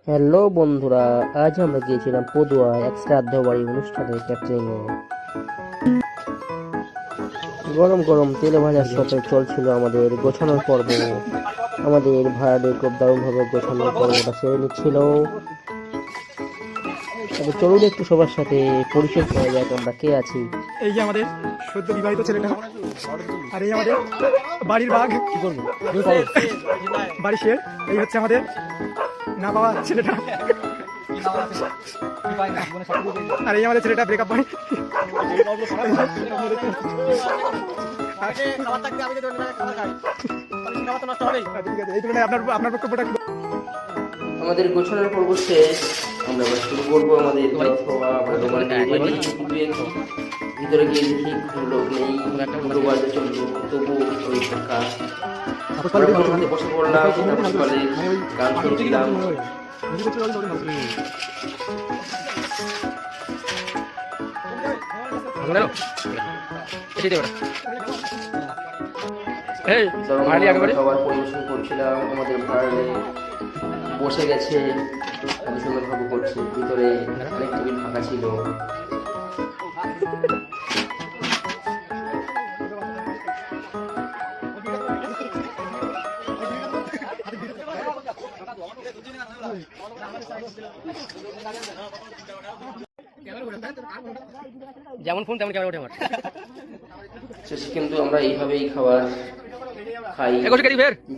Hello বন্ধুরা, আজ আমরা গিয়েছিলাম পদুয়ায় এক শ্রাদ্ধ বাড়ি অনুষ্ঠানে ক্যাটারিংয়ে। গরম গরম তেলে ভাজার সাথে চলছিল আমাদের গোছানোর পর্ব। আমাদের ভাড়াটে খুব দারুণভাবে গোছানোর পর্বটা সেরে নিচ্ছিল। তবে চলুন একটু সবার সাথে পরিচয় করা যাক আমরা কে আছি। এই যে আমাদের সদ্য বিবাহিত ছেলেটা, আর এই আমাদের বাড়ির বাঘ, বাড়ি শের। এই হচ্ছে আমাদের না পাওয়া ছেলেটা, আর এই আমাদের ছেলেটা ব্রেকআপ পয়েন্ট। এই তুলনায় আপনার বক্তব্যটা কি? আমাদের গোছানোর পর্ব শেষ, আমরা এবার শুরু করবো আমাদের ভিতরে গিয়ে দেখি কোনো লোক নেই, দুটো বাজে চললো, তবু ওই ফাঁকা। বসে পড়লাম, সকালে গান শুনছিলাম। সবার পরিবেশন করছিলাম। আমাদের ভাড়ালে বসে গেছে, এত সুন্দর ভাবে করছে। ভিতরে অনেক টেবিল ফাঁকা ছিল। যেমন ফোন তেমন ক্যামেরা ওঠে আমার। কিন্তু আমরা এইভাবেই খাবার খাই,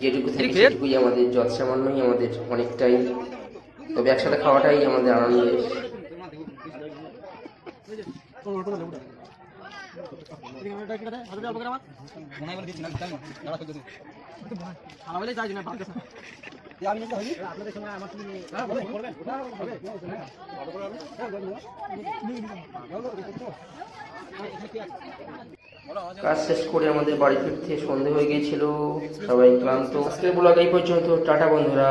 যেটুকু থেকে সেটুকুই আমাদের যত সামান্যই আমাদের অনেকটাই। তবে একসাথে খাওয়াটাই আমাদের আনন্দের। কাজ শেষ করে আমাদের বাড়ি ফিরতে সন্ধে হয়ে গিয়েছিল, সবাই ক্লান্ত। আজকের ব্লগ এই পর্যন্ত, টাটা বন্ধুরা।